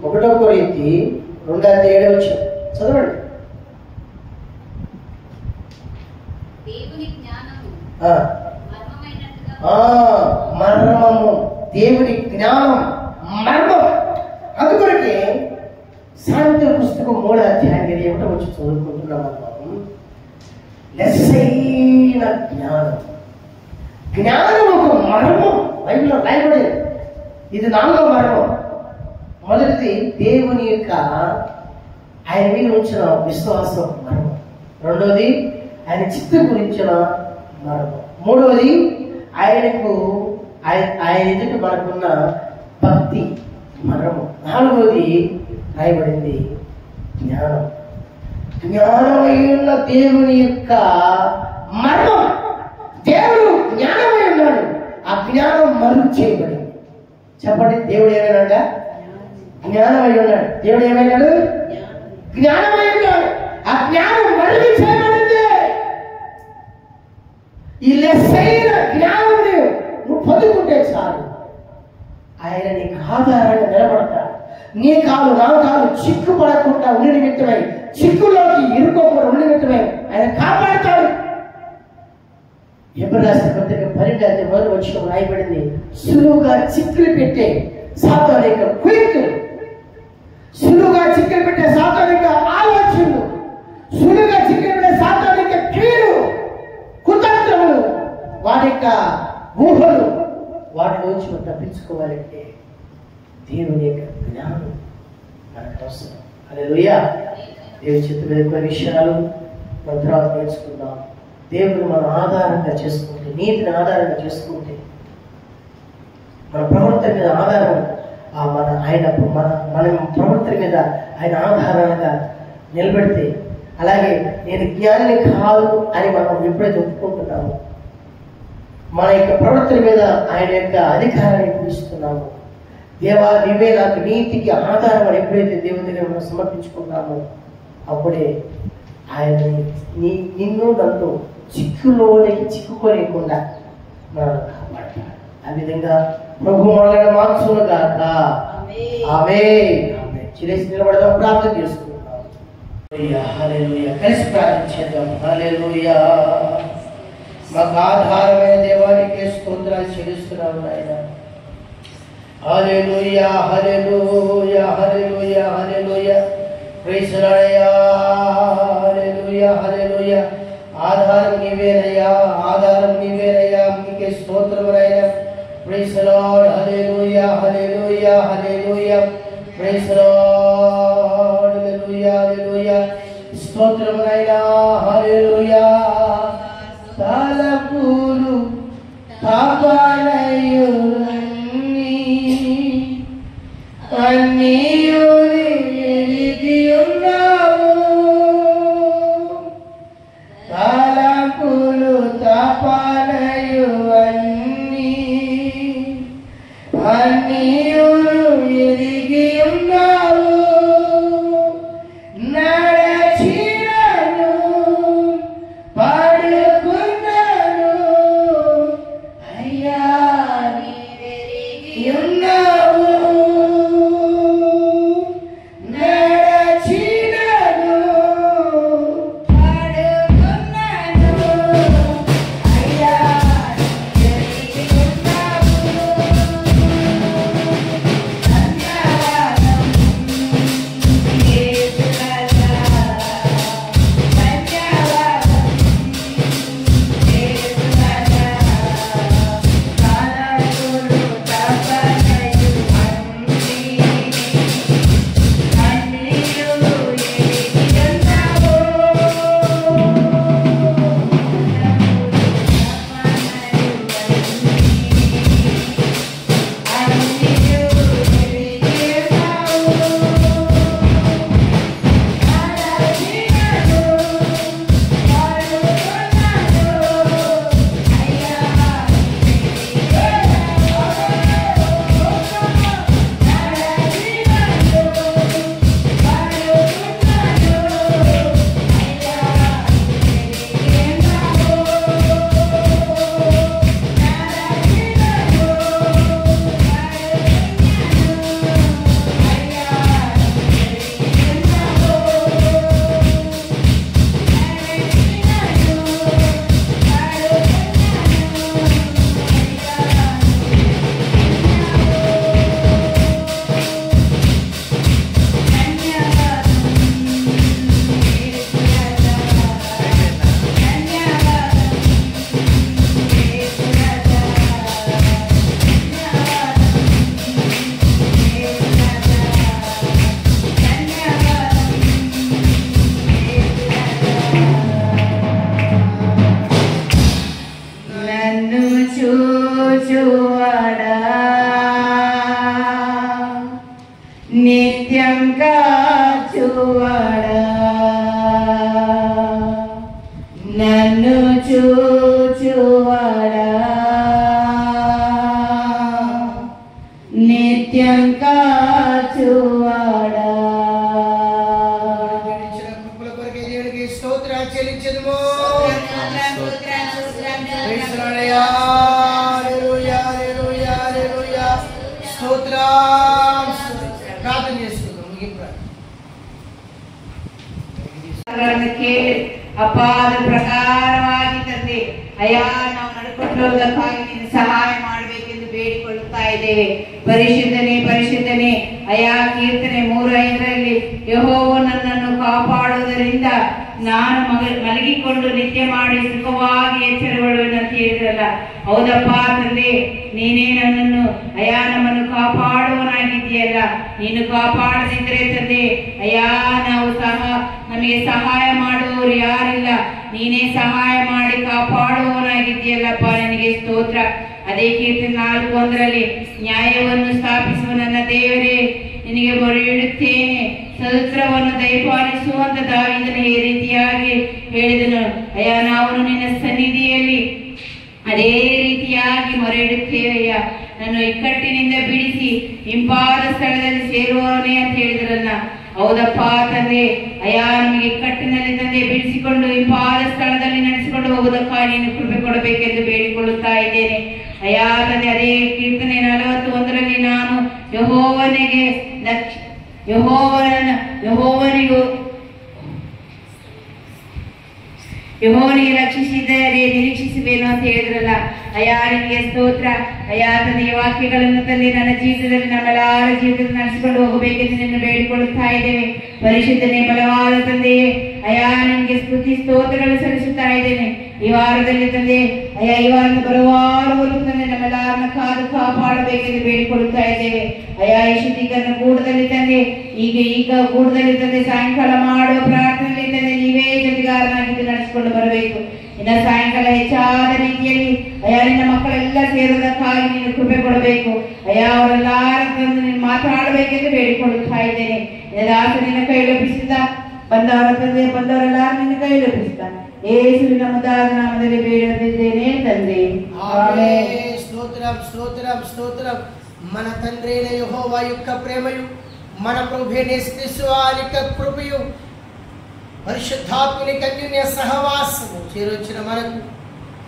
1 కొరింథీ 2వ అధ్యాయం 7వ వచనం చదవండి. మర్మము, దేవుని జ్ఞానం మర్మం. అందుకొరకే సామెతల పుస్తకం 3వ అధ్యాయం 1వ వచనం చదువుకుంటున్నాం. లెస్సైన జ్ఞానం. జ్ఞానం ఒక మర్మం. బైబిల్లో రాయబడేది. ఇది 4వ మర్మం. మొదటిది దేవుని యొక్క ఆయన మీద ఉంచిన విశ్వాసం మర్మం. రెండోది ఆయన చిత్తం గురించిన మర్మం. మూడవది ఆయనకు ఆయన ఎదుట మనకున్న భక్తి మర్మం. 4వది రాయబడింది జ్ఞానం. జ్ఞానమైన దేవుని యొక్క మర్మం. దేవుడు జ్ఞానమై ఉన్నాడు. ఆ జ్ఞానం మరుగు చేయబడింది. చెప్పండి, దేవుడు ఏమైనాడ? జ్ఞానమై ఉన్నాడు. దేవుడు ఏమైనాడు? జ్ఞానమై ఉన్నాడు. ఆ జ్ఞానం మరుగు చేయబడింది. ఈ లెస్సైన జ్ఞానం నువ్వు పొందుకుంటే చాలు, ఆయన నీకు ఆధారంగా నిలబడతాడు. నీ కాలు నా కాలు చిక్కుపడకుండా ఉండి నిమిత్తమై, చిక్కులోకి ఇరుకోకుండా ఉండి నిమిత్తమై ఆయన కాపాడుతాడు. ఎప్పుడు రాసిన పత్రిక 12వ అధ్యాయం 1వ వచనం రాయబడింది. సులువుగా చిక్కులు పెట్టే సాతాను యొక్క కుయుక్తులు, సులువుగా చిక్కులు పెట్టే సాతాను యొక్క ఆలోచనలు, సులువుగా చిక్కులు పెట్టే సాతాను యొక్క క్రియలు, కుతంత్రములు, వారి యొక్క ఊహలు, వాటి నుంచి తప్పించుకోవాలంటే దేవుని యొక్క జ్ఞానం మనకు అవసరం. హల్లెలూయా. దేవుని చిత్తం మీద కొన్ని విషయాలు మన తర్వాత నేర్చుకుందాం. దేవుని మనం ఆధారంగా చేసుకుంటే, నీతిని ఆధారంగా చేసుకుంటే, మన ప్రవర్తన మీద ఆధారం మన ప్రవర్తన మీద ఆయన ఆధారంగా నిలబెడితే, అలాగే నేను జ్ఞాని కాదు అని మనం ఎప్పుడైతే ఒప్పుకుంటున్నామో, మన యొక్క ప్రవర్తన మీద ఆయన యొక్క అధికారాన్ని ఇస్తున్నాము. దేవా నీవే నాకు నీతికి ఆధారం అని ఎప్పుడైతే దేవుని దగ్గర మనం సమర్పించుకున్నామో, అప్పుడే ఆయన నిన్ను నన్ను చిక్కులోనికి చిక్కుకోలేకుండా మనల్ని కాపాడతాడు. ఆ విధంగా ప్రభు మనల్ని మార్చును గాక. ఆమేన్. చిరేసి నిలబడదాం, ప్రార్థన చేసుకుందాం. హల్లెలూయా. కలిసి ప్రార్థించేద్దాం. హల్లెలూయా. మాకు ఆధారమైన దేవానికి స్తోత్రాలు చెల్లిస్తున్నాము నాయన. హల్లెలూయా, హల్లెలూయా, హల్లెలూయా, హల్లెలూయా. Praise the Lord. హల్లెలూయా హల్లెలూయా. ఆధారం నీవేనయ్యా, ఆధారం నీవేనయ్యా, నీకే స్తోత్రమునయ్యా. Praise the Lord. హల్లెలూయా హల్లెలూయా హల్లెలూయా. Praise the Lord. హల్లెలూయా హల్లెలూయా. స్తోత్రమునయ్యా. హల్లెలూయా. తలపులు పాపనయులన్నీ అన్నీయుని ఎరిగి ఉన్నావు. తలపులు తపనయులన్నీ అన్నీయును ఎరిగి ఉన్నావు. నడచినను పడుకున్నాను అయ్యా నీవెరిగి ఉన్నావు. నడచినను పడుకున్నాను అయ్యా నీవెరిగి ఉన్నావు. ధన్యవాదం యేసురాజా, ధన్యవాదం యేసురాజా. తలపులు తపనయు అన్నీయు ఎరిగి ఉన్నావు. నన్ను చూచువాడా, నిత్యం కాచువాడా, నన్ను చూచువాడా, నిత్యం కాచువాడా. కృపల కొరకే దేవునికి స్తోత్రాలు చెల్లించెదము. ప్రార్థన చేసుకుందాం. ಅಪಾದ ಪ್ರಕಾರವಾಗಿ ತಂದೆ ಅಯ್ಯ ನಾವು ನಡ್ಕೊಂಡಿರುವುದಕ್ಕಾಗಿ ನೀನು ಸಹಾಯ ಮಾಡಬೇಕೆಂದು ಬೇಡಿಕೊಳ್ಳುತ್ತಾ ಇದ್ದೇವೆ. ಪರಿಶುದ್ಧನೇ ಪರಿಶುದ್ಧನೇ ಅಯ್ಯ. ಕೀರ್ತನೆ 3:5 ಯೆಹೋವ ನನ್ನನ್ನು ಕಾಪಾಡುವುದರಿಂದ ನಾನು ಮಲಗಿಕೊಂಡು ನಿತ್ಯ ಮಾಡಿ ಸುಖವಾಗಿ ಎಚ್ಚರಗೊಳ್ಳುವೆನು ಅಂತ ಹೇಳಿದ್ರಲ್ಲ. ಹೌದಪ್ಪ ತಂದೆ, ನೀನೇ ನನ್ನನ್ನು ಅಯ್ಯ ನಮ್ಮನ್ನು ಕಾಪಾಡುವನಾಗಿದ್ದೀಯಲ್ಲ. ನೀನು ಕಾಪಾಡದಿದ್ದರೆ ತಂದೆ ಅಯ್ಯ ನಾವು ಸಹ ನಮಗೆ ಸಹಾಯ ಮಾಡುವವರು ಯಾರಿಲ್ಲ. ನೀನೇ ಸಹಾಯ ಮಾಡಿ ಕಾಪಾಡುವವನಾಗಿದ್ದೀಯಲ್ಲಪ್ಪ, ನಿನಗೆ ಸ್ತೋತ್ರ. ಅದೇ ಕೀರ್ತನೆ 4:1 ನ್ಯಾಯವನ್ನು ಸ್ಥಾಪಿಸುವ ನನ್ನ ದೇವರೇ ನಿನಗೆ ಮೊರೆಯಿಡುತ್ತೇನೆ, ಸಹಸ್ರವನ್ನು ದಯಪಾಲಿಸುವಂತ ದಾವೀದನು ಈ ರೀತಿಯಾಗಿ ಹೇಳಿದನು. ಅಯ್ಯ ನಾವು ನಿನ್ನ ಸನ್ನಿಧಿಯಲ್ಲಿ ಅದೇ ರೀತಿಯಾಗಿ ಮೊರೆಯಿಡುತ್ತೇವಯ್ಯ. ನಾನು ಇಕ್ಕಟ್ಟಿನಿಂದ ಬಿಡಿಸಿ ಇಂಪಾದ ಸ್ಥಳದಲ್ಲಿ ಸೇರುವವನೇ ಅಂತ ಹೇಳಿದ್ರಲ್ಲ. ಹೌದಪ್ಪ ತಂದೆ ಅಯ್ಯ, ನಮಗೆ ಇಕ್ಕಟ್ಟಿನಲ್ಲಿ ತಂದೆ ಬಿಡಿಸಿಕೊಂಡು ಇಂಪಾದ ಸ್ಥಳದಲ್ಲಿ ನಡೆಸಿಕೊಂಡು ಹೋಗುವುದಕ್ಕಾಗಿ ನೀನು ಕೃಪೆ ಕೊಡಬೇಕೆಂದು ಬೇಡಿಕೊಳ್ಳುತ್ತಾ ಇದ್ದೇನೆ ಅಯ್ಯ ತಂದೆ. ಅದೇ ಕೀರ್ತನೆ 41 ನಾನು ಯೆಹೋವನಿಗೆ ಯೆಹೋವನಿಗೆ ರಕ್ಷಿಸಿದರೆ ನಿರೀಕ್ಷಿಸುವೇನು ಅಂತ ಹೇಳಿದ್ರಲ್ಲ. ಅಯ್ಯಾ ನಿನಗೆ ಸ್ತೋತ್ರ. ಅಯ್ಯಾ ತಂದೆಯ ವಾಕ್ಯಗಳನ್ನು ತಂದೆ ನನ್ನ ಜೀವಿತದಲ್ಲಿ ನಮ್ಮೆಲ್ಲರ ಜೀವಿತದಲ್ಲಿ ನಡೆಸಿಕೊಂಡು ಹೋಗಬೇಕೆಂದು ನಿನ್ನ ಬೇಡಿಕೊಳ್ಳುತ್ತಾ ಇದ್ದೇವೆ. ಪರಿಶುದ್ಧನೇ ಬಲವಾದ ತಂದೆಯೇ, ಅಯ್ಯಾ ನಿನಗೆ ಸ್ತುತಿ ಸ್ತೋತ್ರಗಳನ್ನು ಸಲ್ಲಿಸುತ್ತಾ ಇದ್ದೇನೆ. ಈ ವಾರದಲ್ಲಿ ತಂದೆ ಅಯ್ಯಾ ಈ ವಾರದ ಬರುವಾರವರೆಗೂ ತಂದೆ ನಮ್ಮೆಲ್ಲರನ್ನ ಕಾದು ಕಾಪಾಡಬೇಕೆಂದು ಬೇಡಿಕೊಳ್ಳುತ್ತಾ ಇದ್ದೇವೆ. ಅಯ್ಯಾ ಈ ಶುದ್ಧೀಕರಣ ಕೂಡದಲ್ಲಿ ತಂದೆ ಈಗ ಕೂಡದಲ್ಲಿ ತಂದೆ ಸಾಯಂಕಾಲ ಮಾಡುವ ಪ್ರಾರ್ಥನೆಯಲ್ಲಿ ತಂದೆ ನೀವೇ ಜೊತೆಗಾರನಾಗಿದ್ದು ನಡೆಸಿಕೊಂಡು ಬರಬೇಕು. ಇನ್ನ ಸಾಯಂಕಾಲ ಹೆಚ್ಚಾದ ರೀತಿಯಲ್ಲಿ ಅಯ್ಯಾ ನಿನ್ನ ಮಕ್ಕಳೆಲ್ಲ ಸೇರುವುದಕ್ಕಾಗಿ ನೀನು ಕೃಪೆ ಕೊಡಬೇಕು. ಅಯ್ಯಾ ಅವರೆಲ್ಲರ ತಂದು ನೀನು ಮಾತಾಡಬೇಕೆಂದು ಬೇಡಿಕೊಳ್ಳುತ್ತಾ ಇದ್ದೇನೆ. ದಾಸ ನಿನ್ನ ಕೈಲೊಪ್ಪಿಸಿದ ಬಂದವರ ತಂದೆ ಬಂದವರೆಲ್ಲರೂ ನಿನ್ನ ಕೈಲೊಪ್ಪಿಸಿದ ಯೇಸುವಿನ ಮುದ್ದಾದ ನಾಮದಲ್ಲಿ ಬೇಡುತ್ತಿದ್ದೇನೆ ತಂದೆ. ఆమేన్. స్తోత్రం స్తోత్రం స్తోత్రం. మన తండ్రి అయిన యెహోవా యొక్క ప్రేమయు మన ప్రభువైన యేసుక్రీస్తు వారి యొక్క కృపయు పరిశుద్ధాత్మని అన్యోన్య సహవాసము చేరొచ్చిన మనకు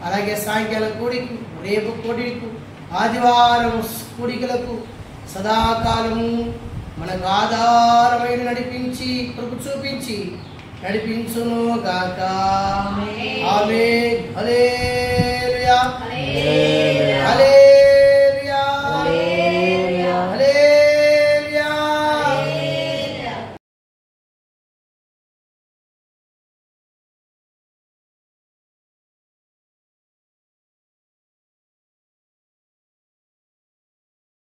అలాగే సాయంకాలం కూడికు రేపు కూడికు ఆదివారం కూడికలకు సదాకాలము మనకు ఆధారమైన నడిపించి కృప చూపించి నడిపించును గాక. ఆమేన్. హల్లెలూయా. హల్లెలూయా.